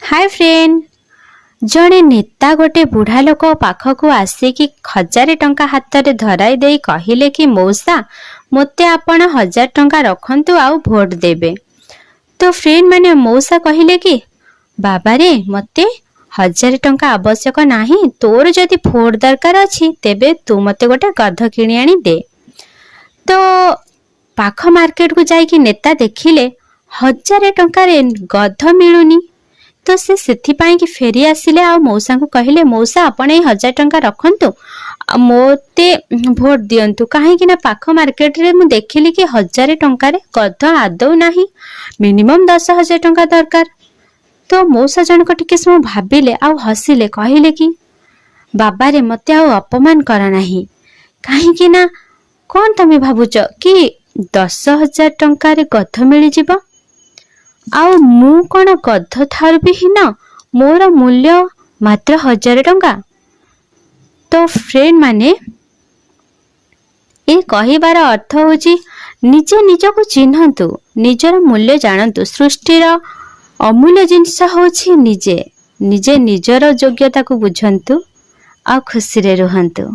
Hi friend. जड़े नेता गोटे बुढ़ा लोक पाखक आसिकी 1000 टंका हाथ में धराई दे कहले कि मौसा मते आपण 1000 टंका रखंतु आउ भोट देबे। तो फ्रेंड माने मौसा कहले कि बाबा रे मते 1000 टंका आवश्यक नाही, तोर जदि भोट दरकार अछि तेबे तू मते गोटे गध किणी आनी दे। तो पाख मार्केट को जाइकी नेता देखिले 1000 टंका रे गध मिलुनी। तो से सेथिपाई कि फेरी आसिले आ मौसा को कहले मौसा आपण 1000 टंका रखंतु मोते भोट दियंतु काहे ना पाख मार्केट रे मु देखिली कि 1000 टंका रे गध आदौ नाही, मिनिमम 10,000 टंका दरकार। तो मौसा जनक टिके समय भाबिले आ हसिले कहले कि बाबा रे मते आ अपमान कर नाही, काहे ना कोन तमे भाबुच कि 10,000 टंका रे गध मिली जिवो आउ मु कौन गध थारु भी हीन, मोर मूल्य मात्र 1000 टंका। तो फ्रेंड माने ए कहिबार अर्थ होची निजे निजको चिन्हतु, निजर मूल्य जानतु। सृष्टिर अमूल्य जिनिस होची निजे निजे निजर योग्यता को बुझंतु आ खुशी रे रुहंतु।